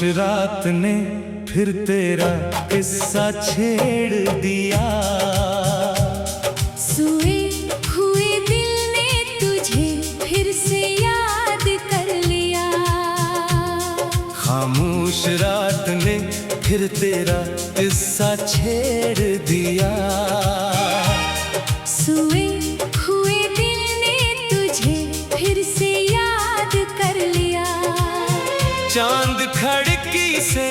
रात ने फिर तेरा किस्सा छेड़ दिया। सोए हुए दिल ने तुझे फिर से याद कर लिया। खामोश रात ने फिर तेरा किस्सा छेड़ दिया। सोए हुए दिल ने तुझे फिर से याद कर लिया। चांद खिड़की से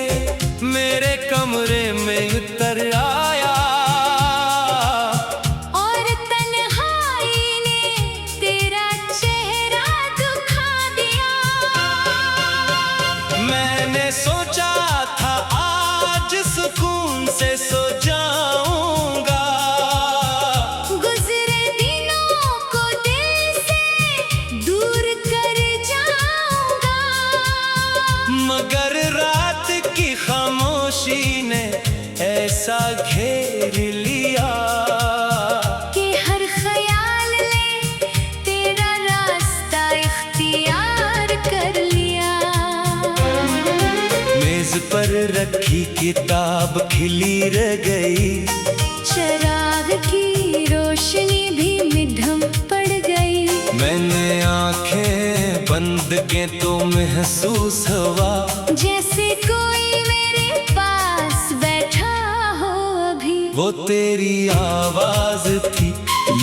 मेरे कमरे में उतर आया और तन्हाई ने तेरा चेहरा दुखा दिया। मैंने सोचा था आज सुकून से सो जाऊंगा। गुजरे दिनों को दिल से दूर कर जाऊंगा। मगर रात की खामोशी ने ऐसा घेर लिया कि हर ख्याल ने तेरा रास्ता इख्तियार कर लिया। मेज पर रखी किताब खिली रह गई। चराग की रोशनी भी मिधम पड़ गई। मैंने आंखें बंद की तो महसूस हुआ जैसे कोई मेरे पास बैठा हो अभी। वो तेरी आवाज थी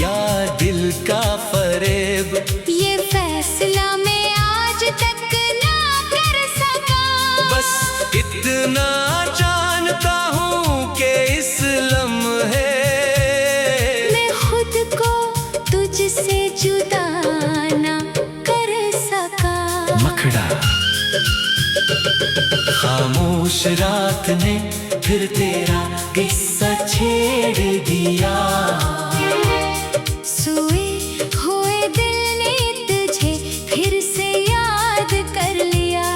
या दिल का फरेब। ये फैसला मैं आज तक ना कर सका। बस इतना जानता हूँ कि इस लम्हे मैं खुद को तुझसे जुदा ना कर सका। मखड़ा। खामोश रात ने फिर तेरा किस्सा छेड़ दिया। सोए हुए दिल ने तुझे फिर से याद कर लिया।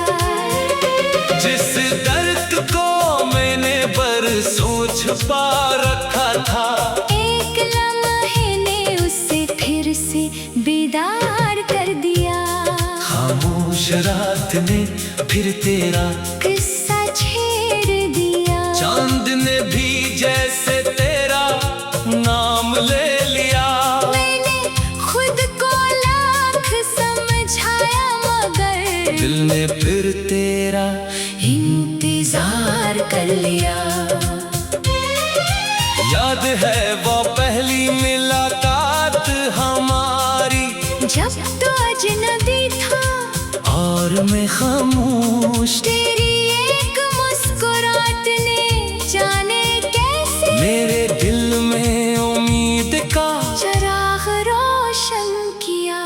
जिस दर्द को मैंने बरसों छुपा रखा था, एक लम्हे ने उसे फिर से बेदार कर दिया। खामोश रात ने फिर तेरा किस्सा छेड़ दिया। चांद ने भी जैसे तेरा नाम ले लिया। मैंने खुद को लाख समझाया मगर दिल ने फिर तेरा इंतजार कर लिया। याद है वो पहली मुलाकात हमारी, जब तो अजनबी था और मैं खामोश। तेरी एक मुस्कुराहट ने जाने कैसे मेरे दिल में उम्मीद का चराग रोशन किया।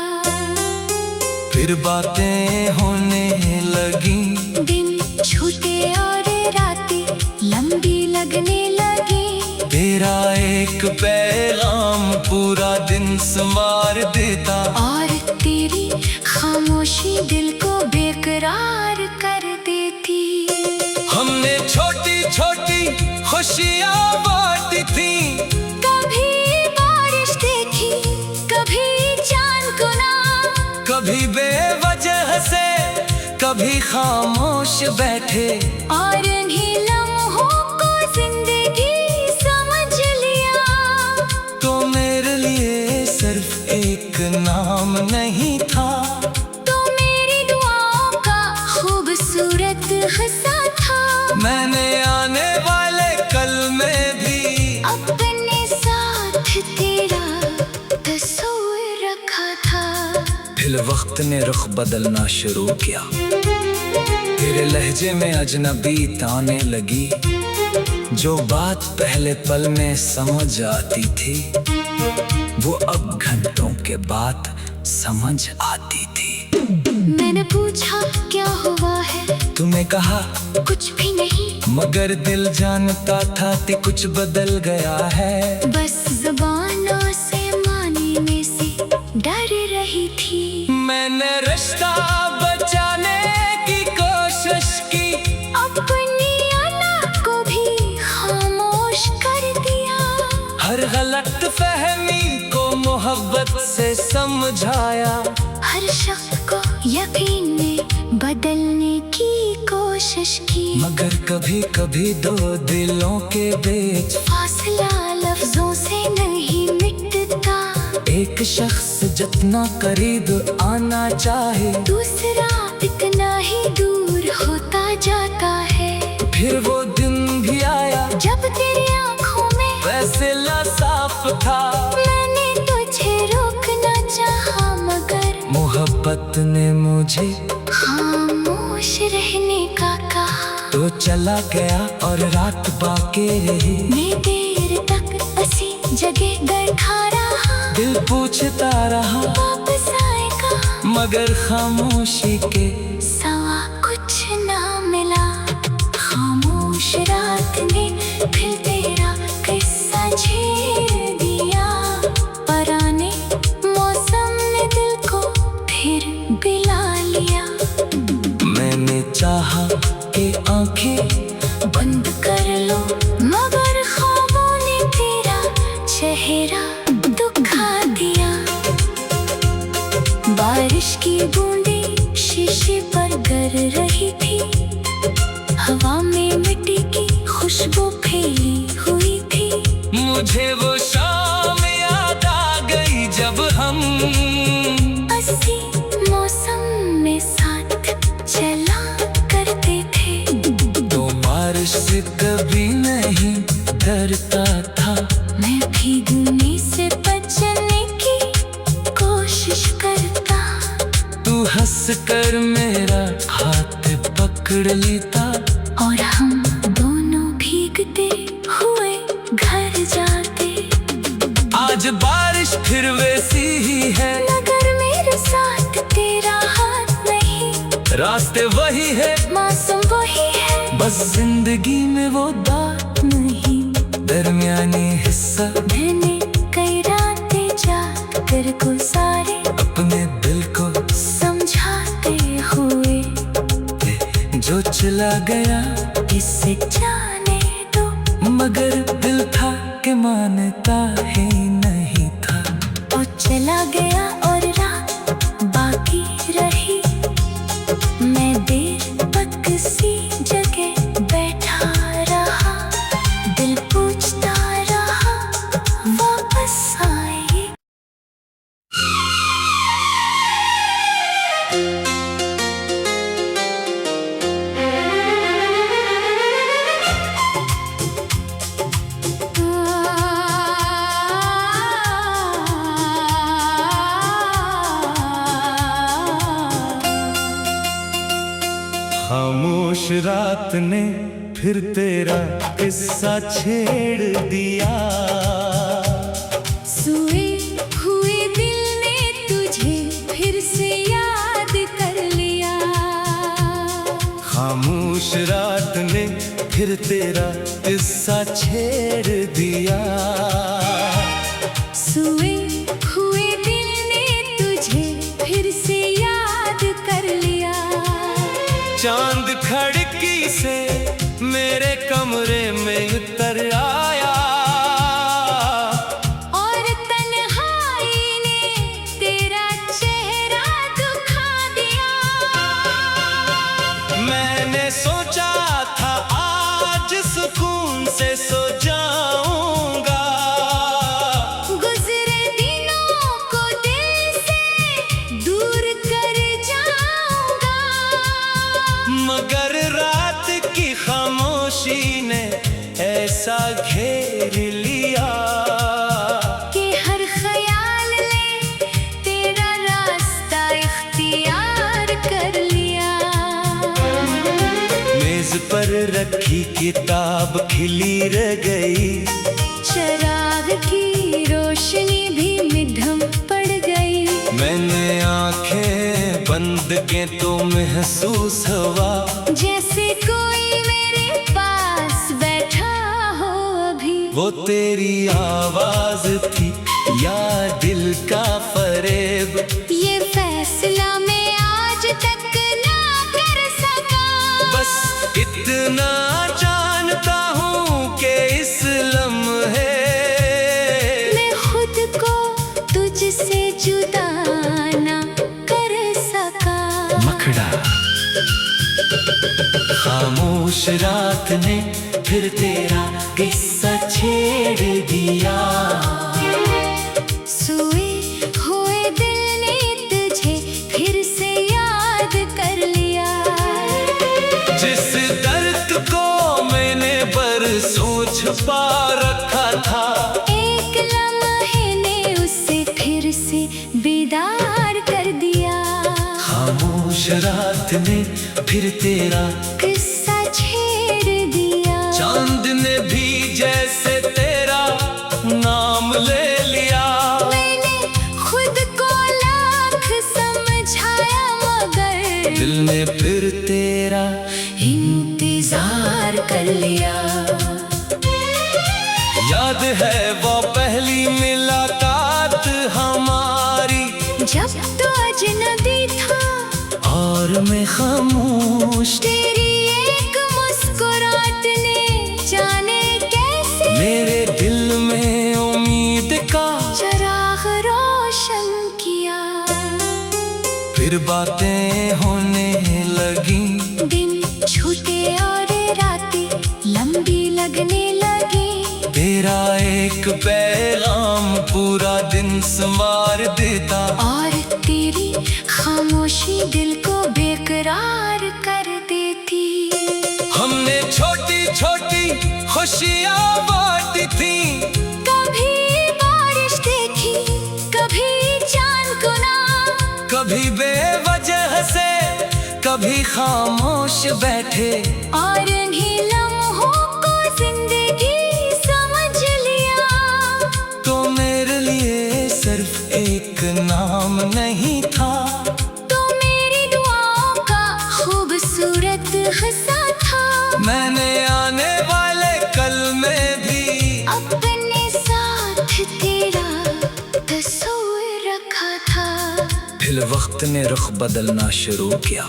फिर बातें होने लगी। दिन छूटे और रातें लंबी लगने लगी। तेरा एक पैगाम पूरा दिन संवार देता और तेरी खामोशी दिल को बेकरार कर देती। हमने छोटी छोटी खुशियाँ बांटी थी। कभी बारिश देखी कभी चांद को ना। कभी बेवजह से कभी खामोश बैठे और इन्हीं लम्हों को जिंदगी समझ लिया। तो मेरे लिए सिर्फ एक नाम नहीं था, तो मेरी दुआओं का खूबसूरत हिस्सा था। मैंने आने वाले कल में भी अपने साथ तेरा तस्वीर रखा था। फिर वक्त ने रुख बदलना शुरू किया। तेरे लहजे में अजनबी ताने लगी। जो बात पहले पल में समझ आती थी, वो अब घंटों के बाद समझ आती थी। मैंने पूछा क्या हुआ है, तुम्हें कहा कुछ भी नहीं। मगर दिल जानता था कि कुछ बदल गया है। बस ज़बानों से मानने से डर रही थी। मैंने रिश्ता बचाने की कोशिश की। अपनी अना को भी खामोश कर दिया। हर गलत फहमी को मोहब्बत से समझाया। हर शख्स को यकीन में बदलने की कोशिश कोशिश की, मगर कभी कभी दो दिलों के बीच फासला लफ्जों से नहीं मिटता। एक शख्स जितना करीब आना चाहे, दूसरा इतना ही दूर होता जाता है। फिर वो दिन भी आया जब तेरी आंखों में फैसला साफ था। मैंने तुझे रोकना चाहा, मगर मोहब्बत ने मुझे खामोश रहने का कहा। तो चला गया और रात बाकी रही। मैं देर तक असी जगह बैठा रहा, दिल पूछता रहा वापस आएगा, मगर खामोशी के सवा कुछ ना मिला। खामोश रात ने फिर तेरा किस्सा छेड़ दिया। पराने मौसम ने दिल को फिर बिला लिया। मैंने चाहा कि आंखें बंद कर लो, मगर ख्वाबों ने तेरा चेहरा दुखा दिया। बारिश की बूंदें शीशे पर गिर रही थी, हवा में मिट्टी की खुशबू फैली हुई थी। मुझे वो शाम याद आ गई जब हम अस्सी मौसम में साथ चला करते थे। तो बारिश से कभी नहीं डरता था। मैं भीगने से बचने की कोशिश करता, तू हंस कर मेरा हाथ पकड़ लेता। और हम दोनों भीगते हुए घर जाते। आज बारिश फिर वैसी ही है, मगर मेरे साथ तेरा हाथ नहीं। रास्ते वही है, मौसम वही है, बस जिंदगी में वो दाग नहीं। दरमियानी हिस्सा मैंने कई रातें जाग कर गुजारे, अपने दिल को समझाते हुए। जो चला गया इसे जाने दो, मगर दिल था कि मानता ही नहीं था। और चला गया और रात बाकी रही। मैं देर तक सी जगह बैठा रहा, दिल पूछता रहा वापस आए। खामोश रात ने फिर तेरा किस्सा छेड़ दिया। सोए हुए दिल ने तुझे फिर से याद कर लिया। खामोश रात ने फिर तेरा किस्सा छेड़ दिया। सोए हुए दिल ने तुझे फिर से याद कर लिया। चांद खिड़की से मेरे कमरे में उतर आया, और तन्हाई ने तेरा चेहरा दुखा दिया। मैंने सोचा था आज सुकून से सो जाऊंगा, गुजरे दिनों को दिल से दूर कर जाऊंगा, मगर रात की खामोशी ने ऐसा घेर लिया कि हर ख्याल ने तेरा रास्ता इख्तियार कर लिया। मेज पर रखी किताब खिली रह गई, चराग की रोशनी भी मिधम पड़ गई। मैंने आंखें बंद के तो महसूस हुआ जैसे कोई मेरे पास बैठा हो अभी। वो तेरी आवाज थी या दिल का फरेब। ये फैसला मैं आज तक ना कर सका, बस इतना जानता हूँ कि इस लम्हे मैं खुद को तुझसे जुदा ना कर सका। मखड़ा खामोश रात ने फिर तेरा किस्सा छेड़ दिया। सोए हुए दिल ने तुझे फिर से याद कर लिया। जिस दर्द को मैंने बरसों छुपा रखा था, एक लम्हे ने उसे फिर से बेदार कर दिया। खामोश रात ने फिर तेरा किस्सा छेड़ दिया। चांद ने भी जैसे तेरा नाम ले लिया। मैंने खुद को लाख समझाया मगर दिल ने फिर तेरा इंतजार कर लिया। याद है वो पहली मुलाकात हमारी, जब तो अजनबी था और मैं खामोश। तेरी एक मुस्कुराहट ने जाने कैसे मेरे दिल में उम्मीद का चिराग रोशन किया। फिर बातें होने लगी, दिन छूटे और रातें लंबी लगने लगी। तेरा एक पैगाम पूरा दिन संवार देता, और तेरी खामोशी दिल को बेकरार कर देती। हमने छोटी छोटी खुशियाँ बांटी थी। कभी बारिश देखी, कभी चांद को ना, कभी बेवजह से, कभी खामोश बैठे। और इन्हीं लम्हों को जिंदगी समझ लिया। तो मेरे लिए सिर्फ एक नाम नहीं था, तो मेरी दुआओं का खूबसूरत हिस्सा था। मैंने आने वाले कल में भी अपने साथ तेरा तस्वीर रखा था। फिर वक्त ने रुख बदलना शुरू किया।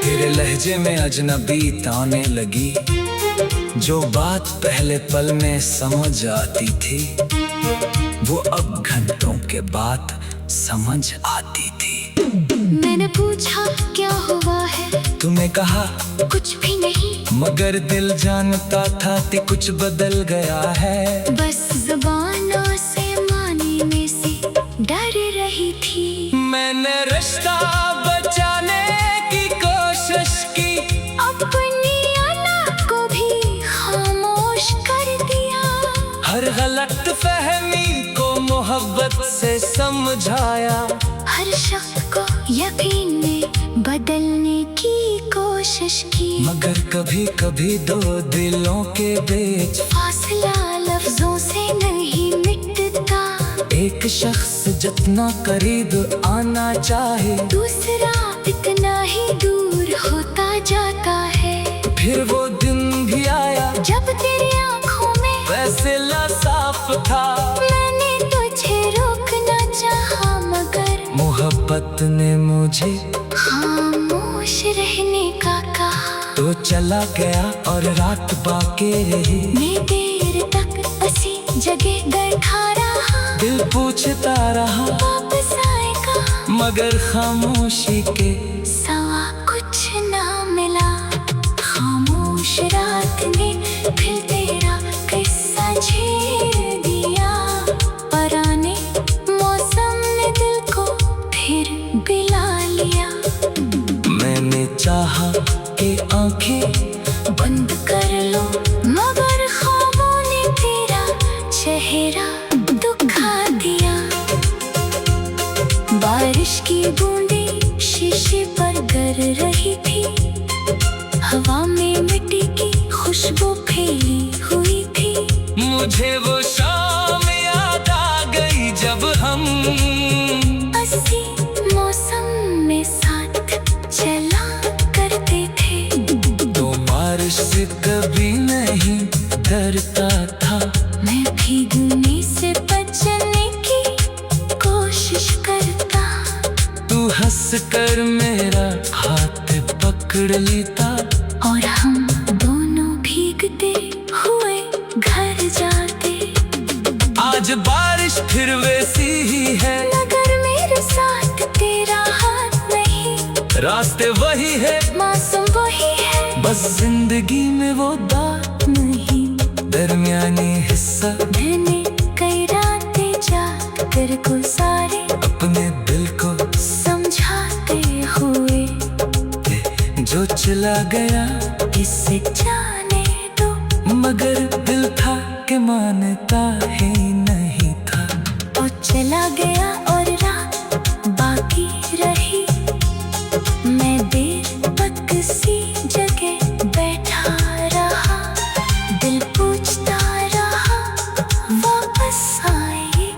तेरे लहजे में अजनबी ताने लगी। जो बात पहले पल में समझ आती थी, वो अब घंटों के बाद समझ आती थी। मैंने पूछा क्या हुआ है, तूने कहा कुछ भी नहीं। मगर दिल जानता था कि कुछ बदल गया है। बस ज़ुबानों से मानने से डर रही थी। मैंने रिश्ता बचाने की कोशिश की, अपनी अना को भी खामोश कर दिया। हर गलत फहमी को मोहब्बत से समझाया। हर शख्स को यकीन में बदलने की कोशिश की। मगर कभी कभी दो दिलों के बीच फासला लफ्जों से नहीं मिटता। एक शख्स जितना करीब आना चाहे, दूसरा इतना ही दूर होता जाता है। फिर वो दिन भी आया जब तेरी आंखों में फैसला साफ था। मैंने तुझे रोकना चाहा मगर मोहब्बत ने मुझे खामोश रहने का कहा। तो चला गया और रात बाकी रही। मैं देर तक उसी जगह बैठा रहा। दिल पूछता रहा वापस आएगा, मगर खामोशी के सवा कुछ ना मिला। खामोश रात ने फिर तेरा किस्सा छेड़ दिया। पराने मौसम ने दिल को फिर बिला लिया। मैंने चाहा कि आंखें बंद कर लो, मगर ख्वाबों ने तेरा चेहरा दुखा दिया। बारिश की बूंदें शीशे पर गिर रही थी। हवा में मिट्टी की खुशबू फैली हुई थी। मुझे वो शाम याद आ गई जब हम अस्सी मौसम में साथ चला करते थे। तो बारिश से कभी नहीं डरता था। मैं भीगने से बचने की कोशिश करता। तू हंस कर मेरा हाथ पकड़ लेता। और हम दोनों भीगते हुए घर जाते। आज बारिश फिर वैसी ही है, मगर मेरे साथ तेरा हाथ नहीं। रास्ते वही है, मासूम बस जिंदगी में वो बात नहीं, दरमियानी हिस्सा। मैंने कई रातें जाग कर गुजारे, अपने दिल को समझाते हुए। जो चला गया इसे जाने दो, मगर दिल था कि मानता ही नहीं था। और चला गया और रात बाकी रही। मैं देर तक सी जगह बैठा रहा, दिल पूछता रहा वापस आए।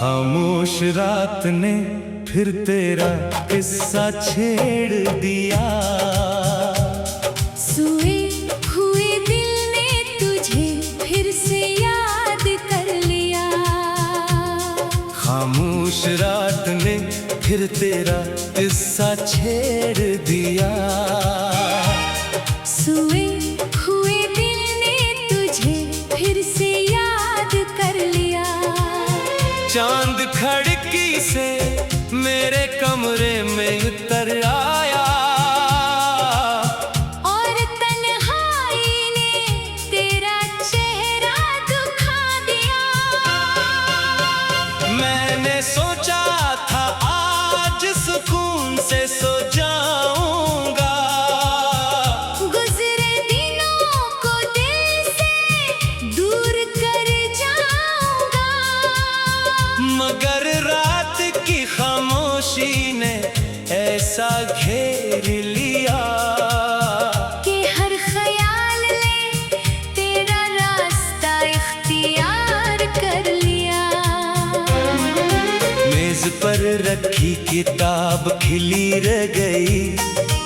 खामोश रात ने फिर तेरा किस्सा छेड़ दिया। सोए हुए दिल ने तुझे फिर से याद कर लिया। खामोश रात ने फिर तेरा किस्सा छेड़ दिया। सोए हुए दिल ने तुझे फिर से याद कर लिया। चांद खिड़की से मेरे कमरे में उतर आया, और तन्हाई ने तेरा चेहरा दुखा दिया। मैंने सोचा था आज सुकून से सो जाऊंगा, गुजरे दिनों को दिल से दूर कर जाऊंगा। मगर रात की खामोशी ने ऐसा घेर लिया कि हर ख्याल ने तेरा रास्ता इख्तियार कर लिया। मेज पर रखी किताब खिली रह गई,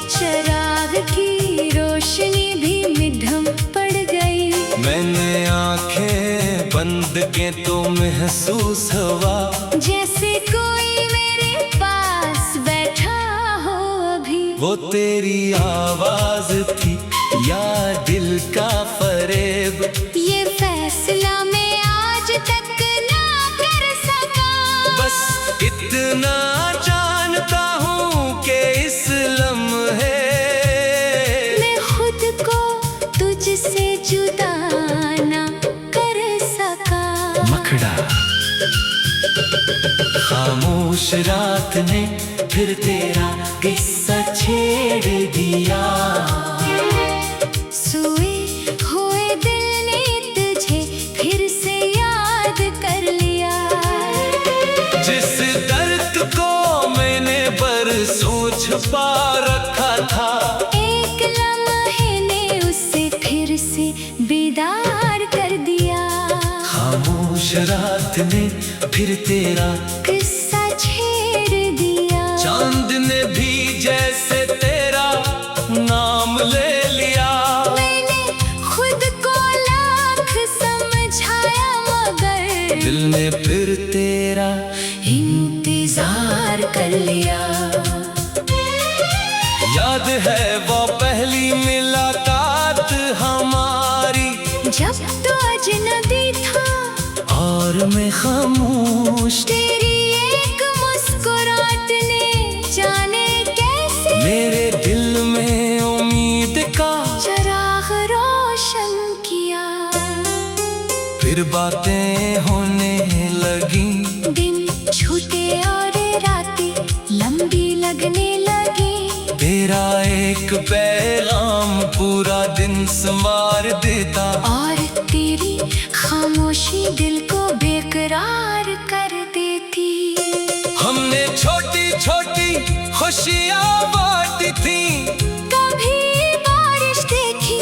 चराग की रोशनी भी मिधम पड़ गई। मैंने आंखें बंद के तो महसूस हुआ जैसे कोई मेरे पास बैठा हो अभी। वो तेरी आवाज थी या दिल का फरेब। ये फैसला मैं आज तक ना कर सका। बस इतना जानता हूँ कि इस लम्हे मैं खुद को तुझसे जुदा ना कर सका। मखड़ा। खामोश रात ने फिर तेरा किस्सा छेड़ दिया। सोए हुए दिल ने तुझे फिर से याद कर लिया। जिस दर्द को मैंने बरसों छुपा रखा था, एक लम्हे ने उसे फिर से बेदार कर दिया। खामोश रात ने फिर तेरा किस्सा छेड़ दिया। चांद ने भी जैसे तेरा नाम ले लिया। मैंने खुद को लाख समझाया मगर दिल ने फिर तेरा इंतजार कर लिया। याद है वो पहली मुलाकात हमारी, जब तो अजनबी था और मैं खामोश। तेरी एक मुस्कुराहट ने जाने कैसे मेरे दिल में उम्मीद का चराग रोशन किया। फिर बातें होने लगी, दिन छूटे और रातें लंबी लगने लगी। तेरा एक पैगाम पूरा दिन संवार देता, और तेरी खामोशी दिल को बेकरार कर देती। हमने छोटी छोटी खुशियाँ बांटी थी। कभी बारिश देखी,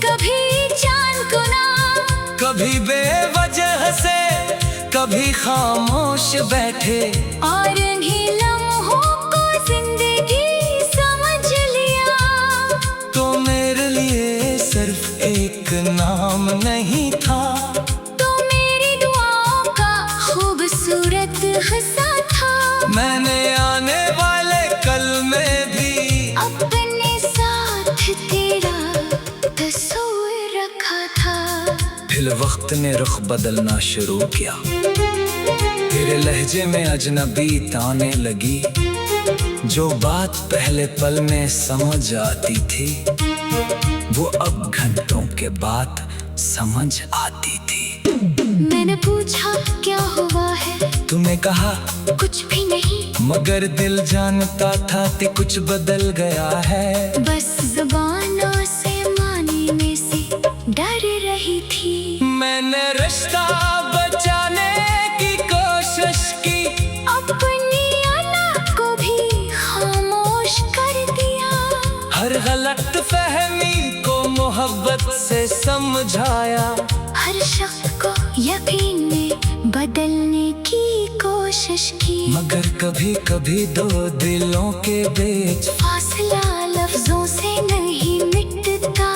कभी चांद को ना, कभी बेवजह से, कभी खामोश बैठे। और इन्हीं लम्हों को जिंदगी समझ लिया। तो मेरे लिए सिर्फ एक नाम नहीं था, तो मेरी दुआओं का खूबसूरत हिस्सा था। मैंने आने वाले कल में भी अपने साथ तेरा तस्वीर रखा था। फिर वक्त ने रुख बदलना शुरू किया, तेरे लहजे में अजनबी ताने लगी। जो बात पहले पल में समझ आती थी, वो अब घंटों के बाद समझ आती थी। मैंने पूछा क्या हुआ है, तूने कहा कुछ भी नहीं, मगर दिल जानता था कि कुछ बदल गया है। बस ज़ुबानों से मानने से डर रही थी। मैंने रिश्ता बचाने की कोशिश की, अपनी अना को भी खामोश कर दिया। हर गलत फहमी को मोहब्बत से समझाया। हर शख्स को यकीन में बदलने की कोशिश की, मगर कभी कभी दो दिलों के बीच फासला लफ्जों से नहीं मिटता।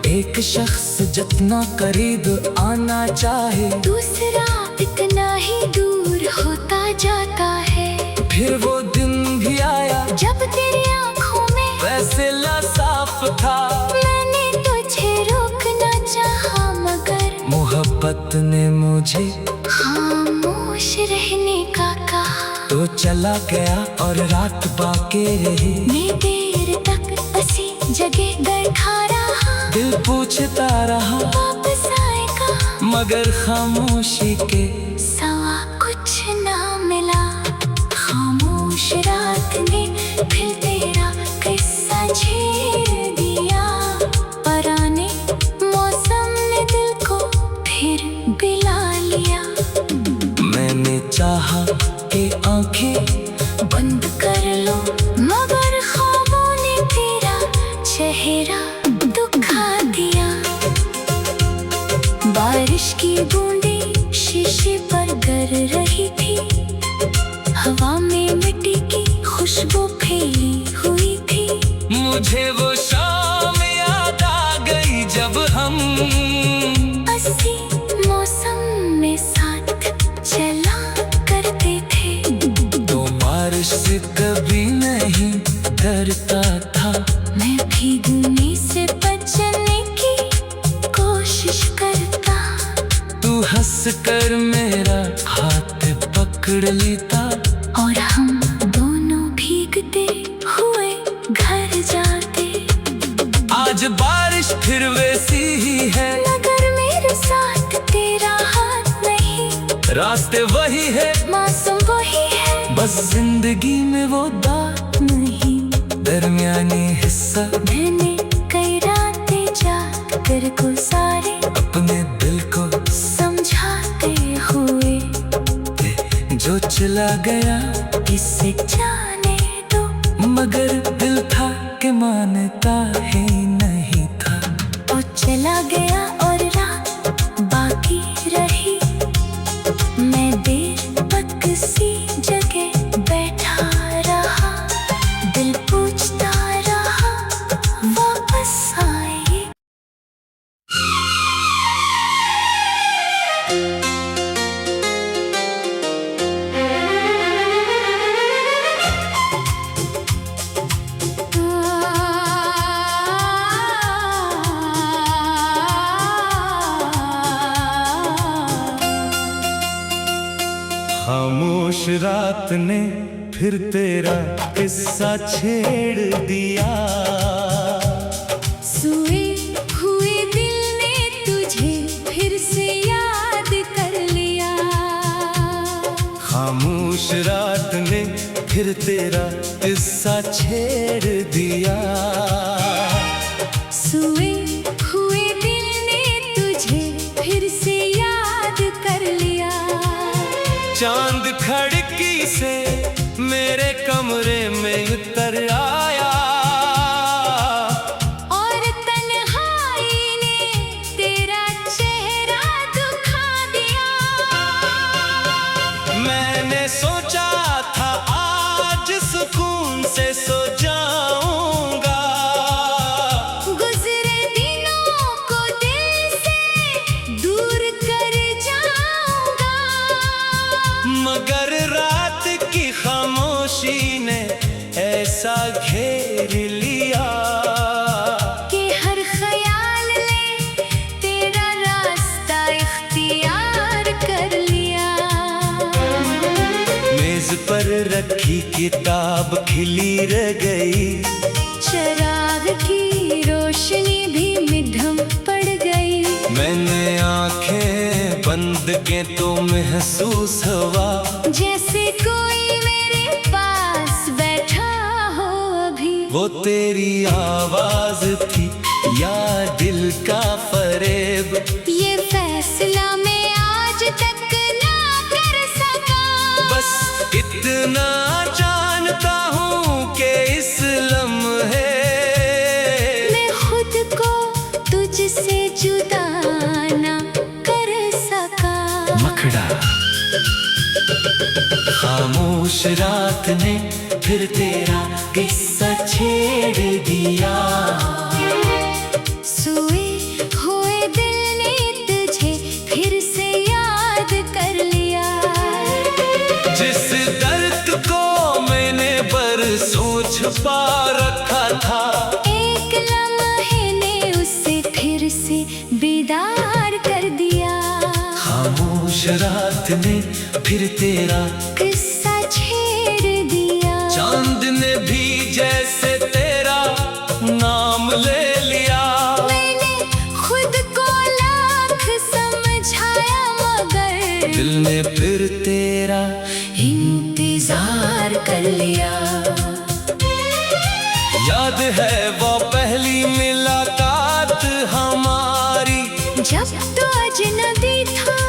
एक शख्स जितना करीब आना चाहे, दूसरा इतना ही दूर होता जाता है। फिर वो दिन भी आया जब तेरी आंखों में फैसला साफ था। मैंने तुझे रोकना चाहा, मगर मोहब्बत ने मुझे खामोश रहने का कहा। तो चला गया और रात बाकी रही। मैं देर तक उसी जगह बैठा रहा, दिल पूछता रहा वापस आएगा, मगर खामोशी के सवा कुछ ना मिला। खामोश रात ने फिर तेरा किस्सा छेड़ दिया। पराने मौसम ने दिल को फिर बिला लिया। मैंने चाहा कि आंखें बंद कर लो, मगर ख्वाबों ने तेरा चेहरा दुखा दिया। बारिश की बूंदें शीशे पर गिर रही थी, हवा में मिट्टी की खुशबू फैली हुई थी। मुझे वो शाम याद आ गई जब हम अस्सी मौसम में साथ चला करते थे। तो बारिश से कभी नहीं डरता था। मैं भीगने से बचने की कोशिश करता, तू हंस कर मेरा हाथ पकड़ लेता, और हम दोनों भीगते हुए घर जाते। आज बारिश फिर वैसी ही है, मगर मेरे साथ तेरा हाथ नहीं। रास्ते वही है, मौसम वही है, बस जिंदगी में वो बात नहीं। दरमियानी हिस्सा मैंने कई रातें जाग कर गुजारे, अपने दिल को समझाते हुए। जो चला गया इसे जाने दो, मगर दिल था कि मानता ही नहीं था। वो चला गया और रात बाकी रही। मैं देर तक सी जगह बैठा रहा, दिल पूछता रहा वापस आए। खामोश रात ने फिर तेरा किस्सा छेड़ दिया। सोए हुए दिल ने तुझे फिर से याद कर लिया। खामोश रात ने फिर तेरा किस्सा छेड़ दिया। सोए हुए दिल ने तुझे फिर से याद कर लिया। चांद खिड़की से मेरे कमरे में उतर आया, और तन्हाई ने तेरा चेहरा दुखा दिया। मैंने सोचा था आज सुकून से सो जाऊंगा, गुजरे दिनों को दिल से दूर कर जाऊंगा, मगर रात की खामोशी रखी किताब खिली रह गई, चराग की रोशनी भी मिधम पड़ गई। मैंने आंखें बंद के तो महसूस हुआ जैसे कोई मेरे पास बैठा हो अभी। वो तेरी आवाज थी या दिल का फरेब, ये फैसला मैं आज तक ना कर सका। बस इतना जानता हूँ कि इस लम्हे मैं खुद को तुझसे जुदा ना कर सका। मखड़ा खामोश रात ने फिर तेरा किस्सा छेड़ दिया। सोए हुए दिल ने तुझे फिर से याद कर लिया। जिस दर्द को मैंने बरसों छुपा रखा था, एक लम्हे ने उसे फिर से बेदार कर दिया। खामोश रात ने फिर तेरा किस्सा छेड़ दिया। चांद ने भी जैसे तेरा नाम ले लिया। मैंने खुद को लाख समझाया मगर दिल ने फिर तेरा इंतजार कर लिया। याद है वो पहली मुलाकात हमारी, जब तो अजनबी था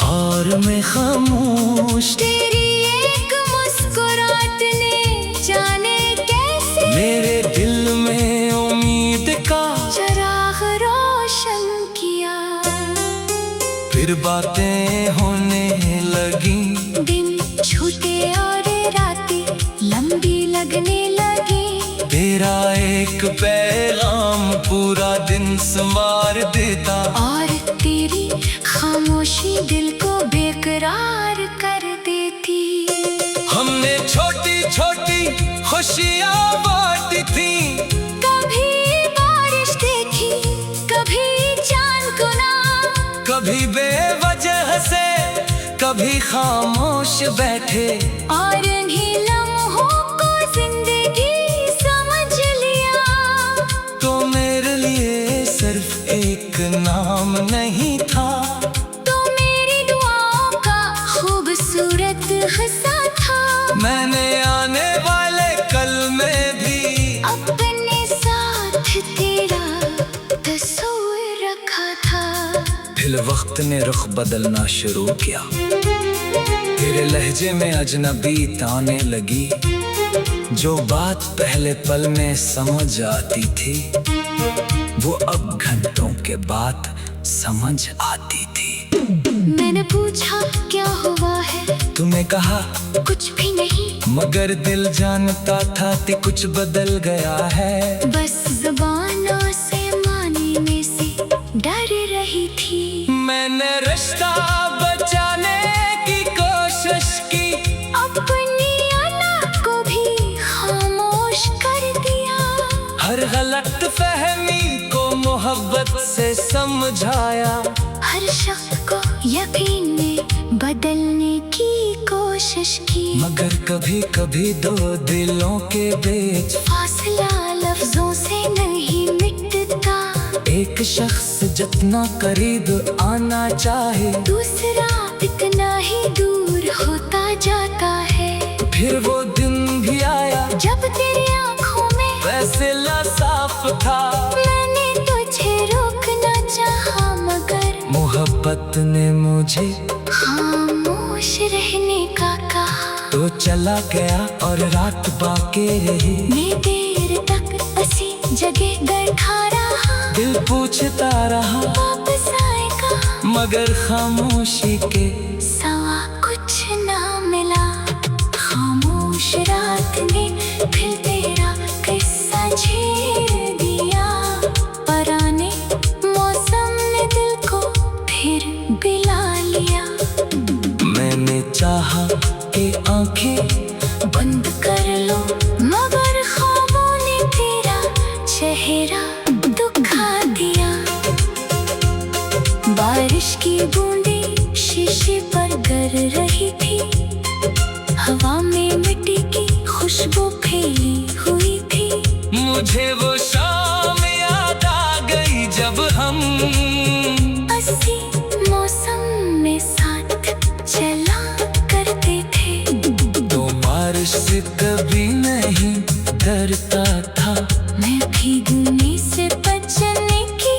और मैं खामोश। तेरी एक मुस्कुराहट ने जाने कैसे मेरे दिल में उम्मीद का चराग रोशन किया। फिर बातें होने लगी, दिन छूटे और रातें लंबी लगने लगी। तेरा एक पैगाम पूरा दिन संवार देता, और तेरी खामोशी दिल को बेकरार कर देती। हमने छोटी छोटी खुशियाँ बांटी थी, कभी बारिश देखी कभी चांद को ना, कभी बेवजह से कभी खामोश बैठे। और इन्हीं लम्हों को जिंदगी समझ लिया। तो मेरे लिए सिर्फ एक नाम नहीं था, तो मेरी दुआओं का खूबसूरत हिस्सा था। मैंने आने वाले कल में भी अपने साथ तेरा तस्वीर रखा था। फिर वक्त ने रुख बदलना शुरू किया, तेरे लहजे में अजनबी ताने लगी। जो बात पहले पल में समझ आती थी, वो अब घंटों के बाद समझ आती थी। मैंने पूछा क्या हुआ है, तुम्हें कहा कुछ भी नहीं। मगर दिल जानता था कि कुछ बदल गया है। बस जुबानों से मानने से डर रही थी। मैंने रिश्ता बचाने की कोशिश की, अपनी अना को भी खामोश कर दिया। हर गलत फहमी को मोहब्बत से समझाया। हर शख्स को यकीन में बदलने की कोशिश की। मगर कभी कभी दो दिलों के बीच फासला लफ्जों से नहीं मिटता। एक शख्स जितना करीब आना चाहे, दूसरा इतना ही दूर होता जाता है। फिर वो दिन भी आया जब तेरी आंखों में फैसला साफ था। मैंने तुझे रोकना चाहा मगर मोहब्बत ने मुझे खामोश रहने का कहा। तो चला गया और रात बाकी रही। मैं देर तक उसी जगह बैठा रहा। दिल पूछता रहा वापस आएगा, मगर खामोशी के सवा कुछ ना मिला। खामोश रात ने फिर तेरा किस्सा छेड़ दिया। पराने मौसम ने दिल को फिर बिला लिया। मैंने चाहा कि आंखें बंद कर लो मगर ख्वाबों ने तेरा चेहरा दुखा दिया। बारिश की बूंदें शीशे पर गिर रही थी। हवा में मिट्टी की खुशबू फैली हुई थी। मुझे वो शाम याद आ गई जब हम अस्सी मौसम में साथ चला करते थे। तो बारिश से कभी नहीं डरता था। मैं भीगने से बचने की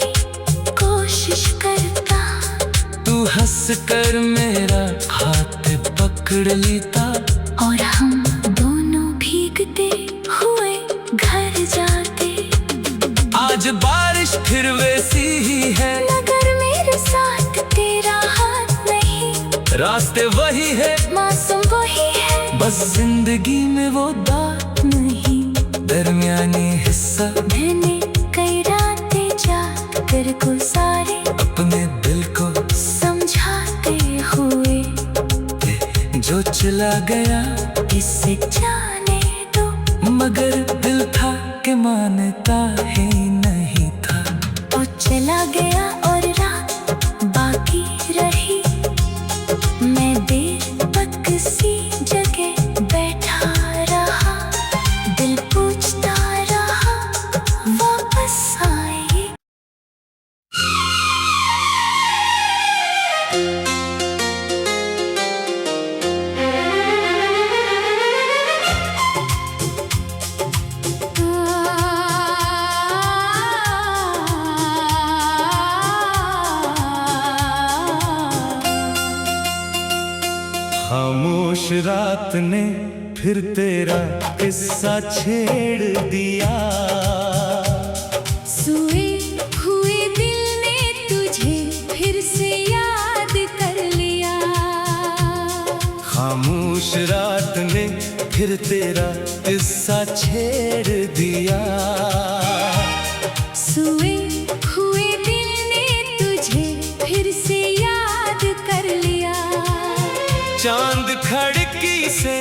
कोशिश करता। तू हंस कर मेरा हाथ पकड़ लेता। और हम दोनों भीगते हुए घर जाते। आज बारिश फिर वैसी ही है, मगर मेरे साथ तेरा हाथ नहीं। रास्ते वही है, मौसम वही है, बस जिंदगी में वो दाग नहीं। दरमियानी हिस्सा मैंने कई रातें जाग कर गुजारे, अपने दिल को समझाते हुए। जो चला गया इसे जाने दो, मगर दिल था कि मानता ही नहीं था। वो चला गया और रात बाकी रही। मैं देर तक सी जगह बैठा रहा। दिल पूछता रहा वापस आए। खामोश रात ने फिर तेरा किस्सा छेड़ दिया। सोए हुए दिल ने तुझे फिर से याद कर लिया। खामोश रात ने फिर तेरा किस्सा छेड़ दिया। सोए हुए दिल ने तुझे फिर से याद कर लिया। चांद खिड़की से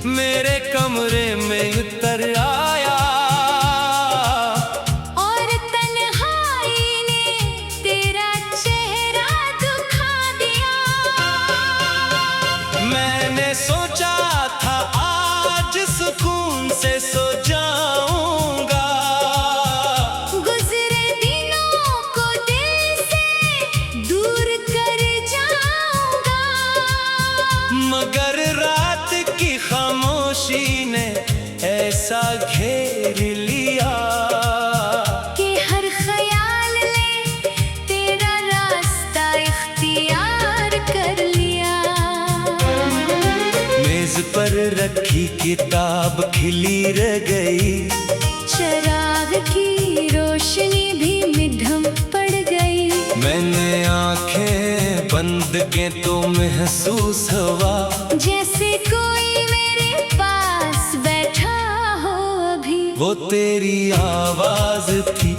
मेरे कमरे में उतर आया। और तन्हाई ने तेरा चेहरा दुखा दिया। मैंने सोचा था आज सुकून से सो जाऊंगा। गुजरे दिनों को दिल से दूर कर जाऊंगा। मगर रात की खामोशी ने ऐसा घेर लिया कि हर ख्याल ने तेरा रास्ता इख्तियार कर लिया। मेज पर रखी किताब खिली रह गई। चराग की रोशनी भी मिधम पड़ गई। मैंने आंखें बंद के तो महसूस हुआ जैसे कोई मेरे पास बैठा हो अभी। वो तेरी आवाज थी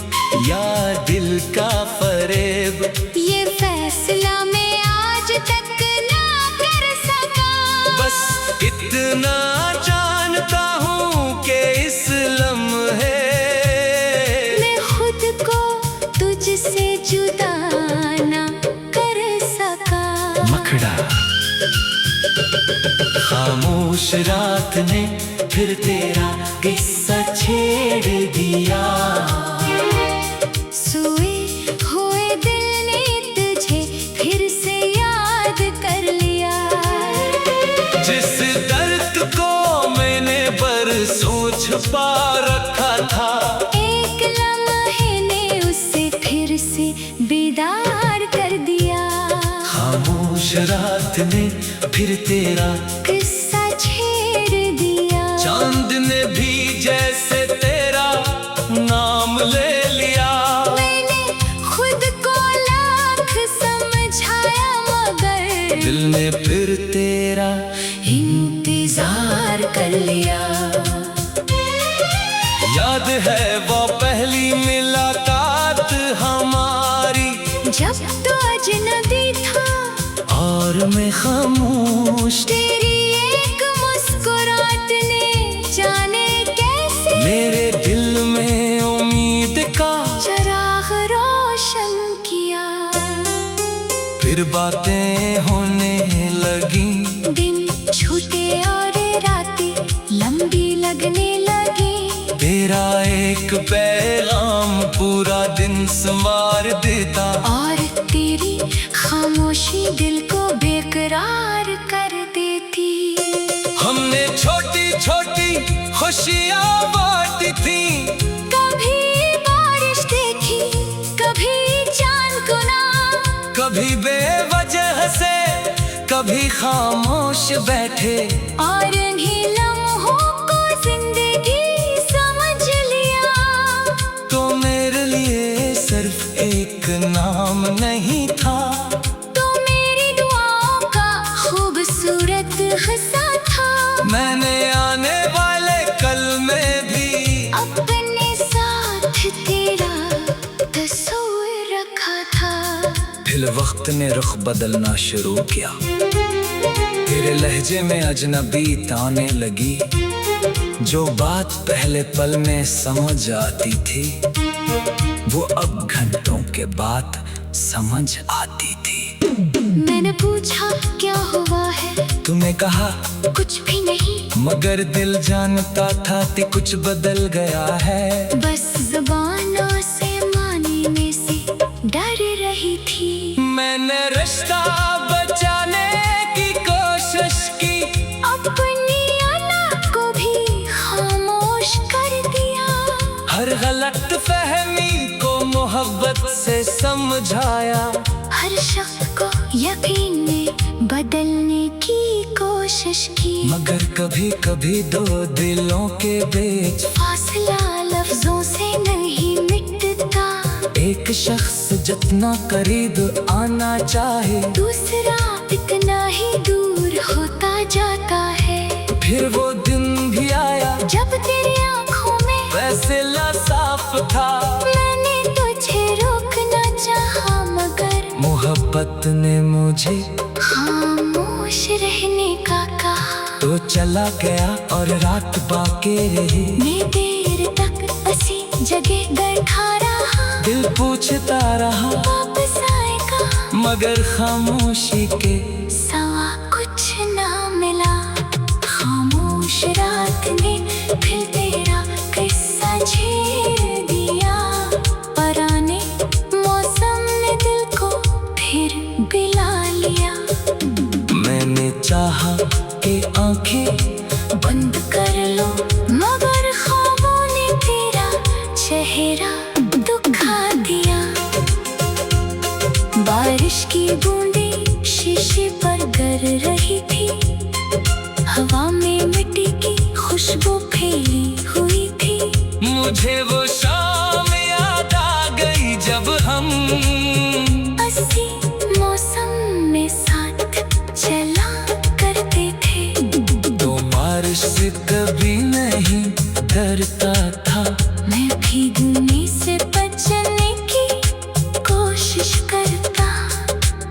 या दिल का फरेब। ये फैसला मैं आज तक ना कर सका। बस इतना जानता हूँ कि इस लम्हे मैं खुद को तुझसे जुदा ना कर सका। मखड़ा खामोश रात ने फिर तेरा किस्सा छेड़ दिया। सोए हुए दिल ने तुझे फिर से याद कर लिया। जिस दर्द को मैंने बरसों छुपा रखा था, एक लम्हे ने उसे फिर से बेदार कर दिया। खामोश रात ने फिर तेरा किस्सा छेड़ दिया। चांद ने भी जैसे तेरा नाम ले लिया। मैंने खुद को लाख समझाया मगर दिल ने फिर तेरा इंतजार कर लिया। याद है वो पहली मुलाकात हमारी, जब तो अजनबी था और मैं खामोश। तेरी एक मुस्कुराहट ने जाने कैसे मेरे दिल में उम्मीद का चराग रोशन किया। फिर बातें होने लगी। दिन छूटे और तेरा एक पैगाम पूरा दिन संवार देता, और तेरी खामोशी दिल को बेकरार कर देती। हमने छोटी छोटी खुशियाँ बांटी थी, कभी बारिश देखी, कभी चांद को ना, कभी बेवजह से कभी खामोश बैठे, और इन्हीं लम्हों को जिंदगी समझ लिया। तो मेरे लिए सिर्फ एक नाम नहीं था, तो मेरी दुआओं का खूबसूरत हिस्सा था। मैंने आने वाले कल में भी अपने साथ तेरा तस्वीर रखा था। फिर वक्त ने रुख बदलना शुरू किया, तेरे लहजे में अजनबी ताने लगी, जो बात पहले पल में समझ आती थी, वो अब घंटों के बाद समझ आती थी। मैंने पूछा क्या हुआ है, तूने कहा कुछ भी नहीं, मगर दिल जानता था कि कुछ बदल गया है। बस ज़ुबानों से मानने से डर रही थी। मैंने रिश्ता बचाने की कोशिश की, अपनी अना को भी खामोश कर दिया। हर गलत फहमी को मोहब्बत से समझाया, हर शख्स को यकीन में बदलने की कोशिश की, मगर कभी कभी दो दिलों के बीच फासला लफ्जों से नहीं मिटता। एक शख्स जितना करीब आना चाहे, दूसरा इतना ही दूर होता जाता है। फिर वो दिन भी आया जब तेरी आंखों में फैसला साफ था, मैंने तुझे रोकना चाहा, मगर मोहब्बत ने मुझे खामोश रहने का कहा। तो चला गया और रात बाकी रही, मैं देर तक उसी जगह बैठा रहा, दिल पूछता रहा वापस आएगा, मगर खामोशी के सवा कुछ ना मिला। खामोश रात ने फिर तेरा किस्सा छेड़ दिया, पराने मौसम ने दिल को फिर बिला लिया। मैंने चाहा कि आंखें बंद कर लो, मगर ख्वाबों ने तेरा चेहरा दुखा दिया। बारिश की बूंदें शीशे पर गिर रही थी, हवा में मिट्टी की खुशबू फैली हुई थी। मुझे वो शाम याद आ गई जब हम अस्सी मौसम में साथ चला करते थे। तो बारिश से कभी नहीं डरता था, मैं भीगने से बचने की कोशिश करता,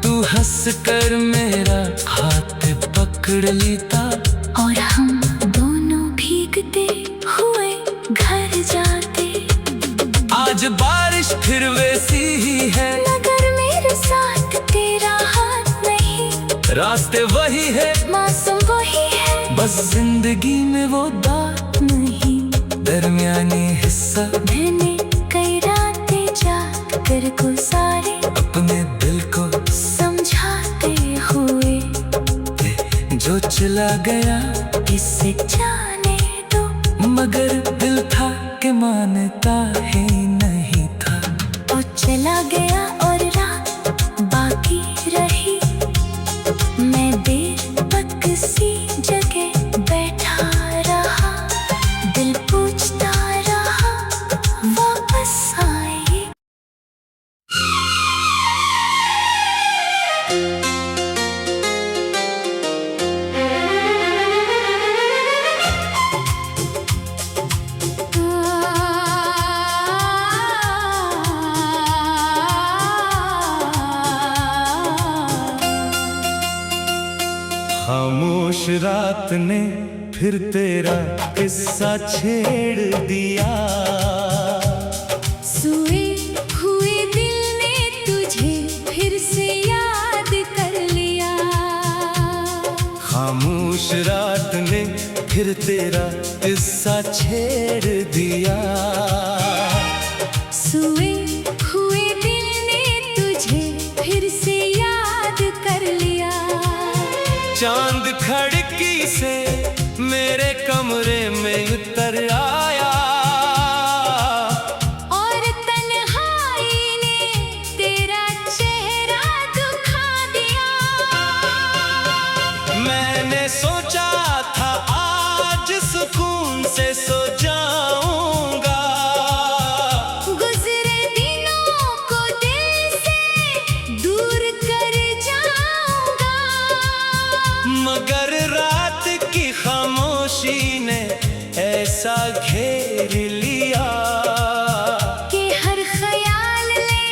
तू हंस कर मेरा हाथ पकड़ लेता, और हम दोनों भीगते हुए घर जाते। आज बारिश फिर वैसी ही है, मगर मेरे साथ तेरा हाथ नहीं, रास्ते वही है, मौसम वही है, बस जिंदगी में वो दाग नहीं, दरमियानी हिस्सा। मैंने कई रातें जाग कर गुजारे, अपने दिल को समझाते हुए, जो चला गया इसे जाने दो, मगर दिल था कि मानता ही नहीं था। और चला गया और रात बाकी रही, मैं देर तक किसी जगह बैठा रहा, दिल पूछता रहा वापस आए। खामोश रात ने फिर तेरा किस्सा छेड़ दिया, सोए हुए दिल ने तुझे फिर से याद कर लिया। खामोश रात ने फिर तेरा किस्सा छेड़ दिया। सोए हुए दिल ने तुझे फिर से याद कर लिया। चांद खिड़की से मेरे कमरे में उतर आया, और तन्हाई ने तेरा चेहरा दुखा दिया। मैंने सोचा था आज सुकून से सो जाऊंगा, गुजरे दिनों को दिल से दूर कर जाऊंगा। मगर रात की खामोशी ने ऐसा घेर लिया कि हर ख्याल ने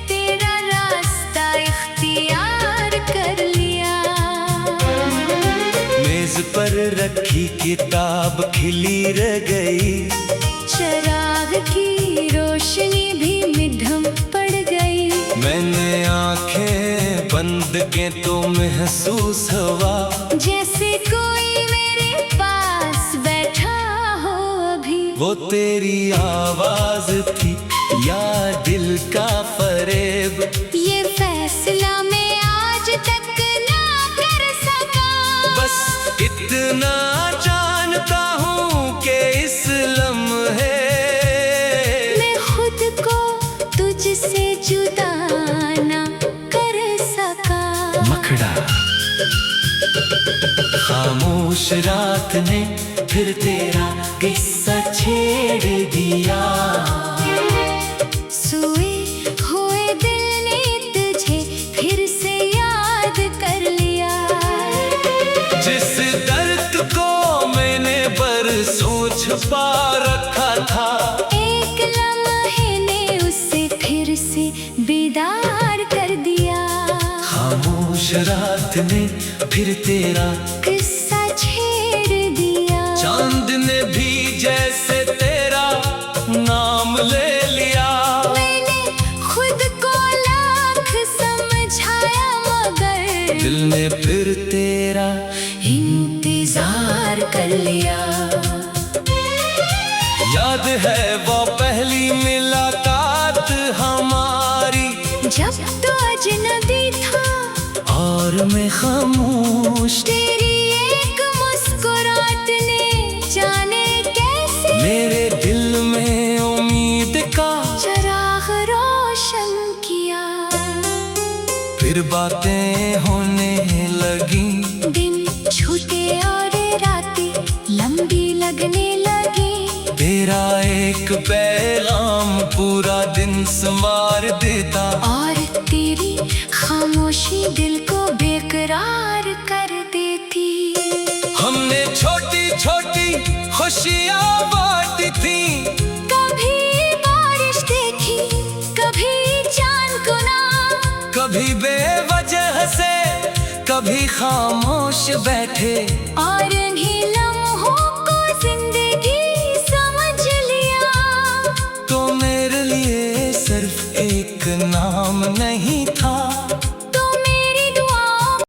तेरा रास्ता इख्तियार कर लिया। मेज पर रखी किताब खिली रह गई, चराग की रोशनी भी मिधम पड़ गई। मैंने आंखें बंद के तो महसूस हुआ जैसे कोई मेरे पास बैठा हो अभी। वो तेरी आवाज थी या दिल का फरेब, ये फैसला मैं आज तक ना कर सका। बस इतना जानता हूँ कि इस लम्हे मैं खुद को तुझसे जुदा ना कर सका। मखड़ा खामोश रात ने फिर तेरा किस्सा छेड़ दिया। सोए हुए दिल ने तुझे फिर से याद कर लिया। जिस दर्द को मैंने बरसों छुपा रखा था, एक लम्हे ने उसे फिर से बेदार कर दिया। खामोश रात ने फिर तेरा किस्सा छेड़ दिया। चांद ने भी जैसे तेरा नाम ले लिया। मैंने खुद को लाख समझाया मगर दिल ने फिर तेरा इंतजार कर लिया। याद है वो पहली मुलाकात हमारी, जब तो अजनबी था और मैं खामोश। तेरी एक मुस्कुराहट ने जाने कैसे मेरे दिल में उम्मीद का चराग रोशन किया। फिर बातें होने लगी, दिन छूटे और रातें लंबी लगने लगी। तेरा एक पैगाम पूरा दिन संवार देता, और तेरी खामोशी दिल को बेकरार कर देती। हमने छोटी छोटी खुशियाँ बांटी थी, कभी बारिश देखी कभी चांद को ना, कभी बेवजह से कभी खामोश बैठे। और इन्हीं लम्हों को जिंदगी समझ लिया। तो मेरे लिए सिर्फ एक नाम नहीं